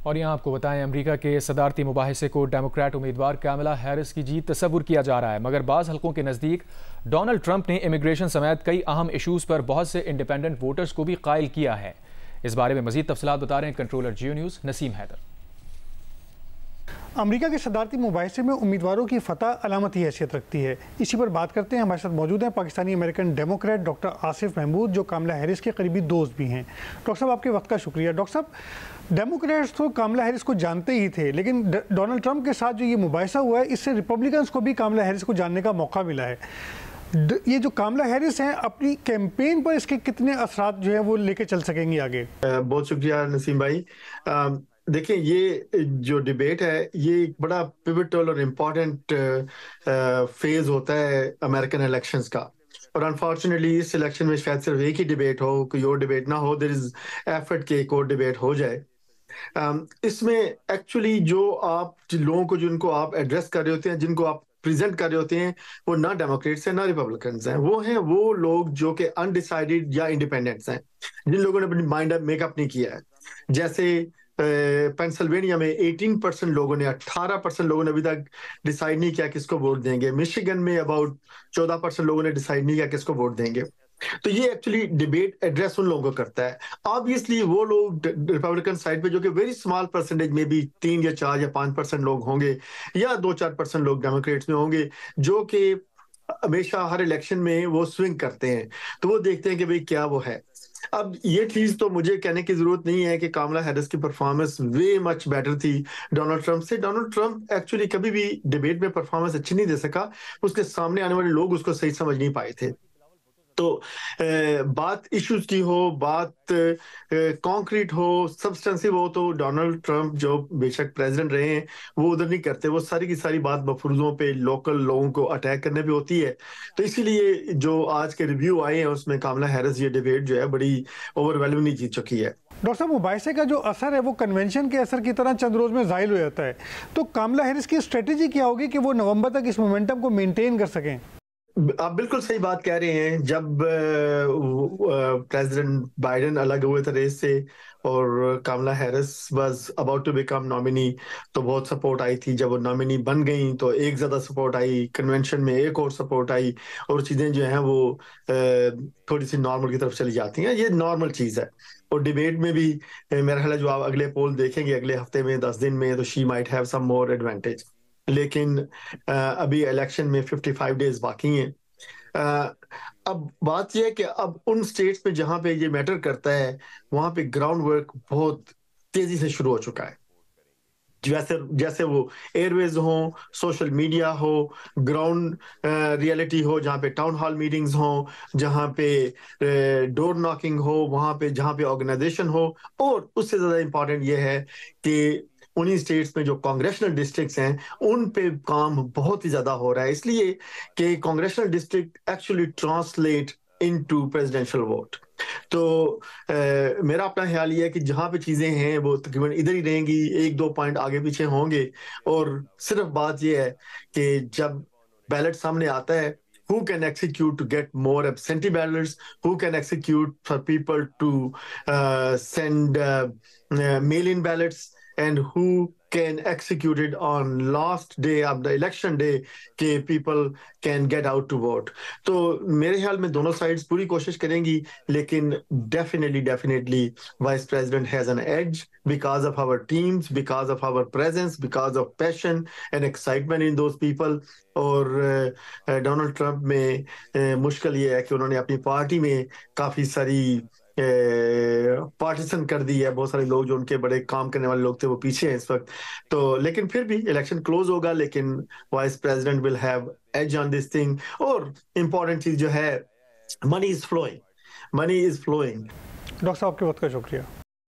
اور یہاں آپ کو بتائیں امریکہ کے صدارتی مباحثے کو ڈیموکریٹ امیدوار کاملا ہیرس کی جیت تصور کیا جا رہا ہے، مگر بعض حلقوں کے نزدیک ڈونلڈ ٹرمپ نے امیگریشن سمیت کئی اہم ایشوز پر بہت سے انڈیپینڈنٹ ووٹرز کو بھی قائل کیا ہے۔ اس بارے میں مزید تفصیلات بتا رہے ہیں کنٹرولر جیو نیوز نسیم حیدر۔ امریکہ کے صدارتی مباحثے میں امیدواروں کی فتح علامتی حیثیت رکھتی ہے۔ اسی پر بات کرتے ہیں، ہمارے ساتھ موجود ہیں Pakistani American Democrat doctor Asif Mahmood, جو کاملا ہیرس کے قریبی دوست بھی ہیں۔ ڈاکٹر صاحب، آپ کے وقت کا شکریہ۔ ڈاکٹر صاحب، ڈیموکریٹس تو کاملا ہیرس کو جانتے ہی تھے، لیکن ڈونلڈ ٹرمپ کے ساتھ جو یہ مباحثہ ہوا ہے، اس سے ریپبلکنز کو بھی کاملا ہیرس کو جاننے کا موقع ملا ہے۔ یہ جو کاملا ہیرس ہیں، اپنی کیمپین پر اس کے کتنے اثرات جو ہیں وہ لے کے چل سکیں گی آگے؟ بہت شکریہ نسیم بھائی۔ دیکھیں، یہ جو ڈیبیٹ ہے یہ ایک بڑا پیوٹل اور امپورٹنٹ فیز ہوتا ہے امریکن الیکشنز کا، اور انفارچونیٹلی اس الیکشن میں شاید صرف ایک ہی ڈیبیٹ ہو، کوئی اور ڈیبیٹ نہ ہو۔ دیر از ایفرٹ کہ ایک اور ڈیبیٹ ہو جائے۔ اس میں ایکچولی لوگوں کو جن کو آپ ایڈریس کر رہے ہوتے ہیں، جن کو آپ پریزنٹ کر رہے ہوتے ہیں، وہ نہ ڈیموکریٹس ہیں نہ ریپبلکنز ہیں۔ وہ لوگ جو کہ انڈیسائیڈڈ یا انڈیپینڈنٹس ہیں، جن لوگوں نے اپنی مائنڈ میک اپ نہیں کیا ہے۔ جیسے پینسلوینیا میں 18% لوگوں نے 18% لوگوں نے ابھی تک ڈیسائیڈ نہیں کیا کس کو ووٹ دیں گے۔ مشیگن میں اباؤٹ 14% لوگوں نے ڈیسائیڈ نہیں کیا کس کو ووٹ دیں گے۔ تو یہ ایکچولی ڈیبیٹ ایڈریس ان لوگوں کو کرتا ہے۔ آبویسلی وہ لوگ ریپبلکن سائڈ پہ جو کہ ویری اسمال پرسنٹیج میں بھی 3 یا 4 یا 5% لوگ ہوں گے، یا 2-4% لوگ ڈیموکریٹس میں ہوں گے، جو کہ ہمیشہ ہر الیکشن میں وہ سوئنگ کرتے ہیں، تو وہ دیکھتے ہیں کہ بھئی کیا وہ ہے۔ اب یہ چیز تو مجھے کہنے کی ضرورت نہیں ہے کہ کاملا ہیرس کی پرفارمنس وے مچ بیٹر تھی ڈونلڈ ٹرمپ سے۔ ڈونلڈ ٹرمپ ایکچولی کبھی بھی ڈیبیٹ میں پرفارمنس اچھی نہیں دے سکا، اس کے سامنے آنے والے لوگ اس کو صحیح سمجھ نہیں پائے تھے۔ تو بات ایشوز کی ہو، بات کانکریٹ ہو، سبسٹنسو ہو، تو ڈونلڈ ٹرمپ جو بے شک پریزیڈنٹ رہے ہیں وہ ادھر نہیں کرتے، وہ ساری کی ساری بات مفروضوں پہ، لوکل لوگوں کو اٹیک کرنے پہ ہوتی ہے۔ تو اسی لیے جو آج کے ریویو آئے ہیں اس میں کاملا ہیرس یہ ڈیبیٹ جو ہے بڑی اوور ویلمنگ جیت چکی ہے۔ ڈاکٹر صاحب، مباحثے کا جو اثر ہے وہ کنونشن کے اثر کی طرح چند روز میں زائل ہو جاتا ہے، تو کاملا ہیرس کی اسٹریٹجی کیا ہوگی کہ وہ نومبر تک اس مومنٹم کو مینٹین کر سکیں؟ آپ بالکل صحیح بات کہہ رہے ہیں۔ جب پریزیڈنٹ بائیڈن الگ ہوئے تھے ریس سے اور Kamala Harris was about to become nominee, تو بہت سپورٹ آئی تھی۔ جب وہ نامنی بن گئیں تو ایک زیادہ سپورٹ آئی، کنونشن میں ایک اور سپورٹ آئی، اور چیزیں جو ہیں وہ تھوڑی سی نارمل کی طرف چلی جاتی ہیں۔ یہ نارمل چیز ہے۔ اور ڈیبیٹ میں بھی میرا خیال ہے جو آپ اگلے پول دیکھیں گے اگلے ہفتے میں 10 دن میں، تو she might have some more advantage. لیکن ابھی الیکشن میں 55 ڈیز باقی ہیں۔ اب بات یہ ہے کہ اب ان سٹیٹس میں جہاں پہ یہ میٹر کرتا ہے وہاں پہ گراؤنڈ ورک بہت تیزی سے شروع ہو چکا ہے۔ جیسے وہ ایئر ویز ہوں، سوشل میڈیا ہو، گراؤنڈ ریئلٹی ہو، جہاں پہ ٹاؤن ہال میٹنگز ہوں، جہاں پہ ڈور ناکنگ ہو، وہاں پہ جہاں پہ آرگنائزیشن ہو، اور اس سے زیادہ امپورٹنٹ یہ ہے کہ انہی سٹیٹس میں جو کانگریشنل ڈسٹرکٹس ہیں ان پہ کام بہت ہی زیادہ ہو رہا ہے، اس لیے کہ congressional district actually translate into presidential vote. تو میرا اپنا خیال یہ ہے کہ جہاں پہ چیزیں ہیں وہ تقریباً ادھر ہی رہیں گی، 1-2 پوائنٹ آگے پیچھے ہوں گے، اور صرف بات یہ ہے کہ جب بیلٹ سامنے آتا ہے، who can execute to get more absentee ballots, who can execute for people to send mail-in ballots, and who can execute it on last day of the election day کہ people can get out to vote۔ تو میرے خیال میں دونوں sides پوری کوشش کریں گی، لیکن definitely Vice President has an edge because of our teams, because of our presence, because of passion and excitement in those people۔ اور ڈونلڈ ٹرمپ میں مشکل یہ ہے کہ انہوں نے اپنی پارٹی میں کافی ساری پارٹیشن کر دی ہے، بہت سارے لوگ جو ان کے بڑے کام کرنے والے لوگ تھے وہ پیچھے ہیں اس وقت۔ تو لیکن پھر بھی الیکشن کلوز ہوگا، لیکن vice president will have edge on this thing. اور امپورٹنٹ چیز جو ہے، منی از فلوئنگ۔ ڈاکٹر صاحب، آپ کے وقت کا شکریہ۔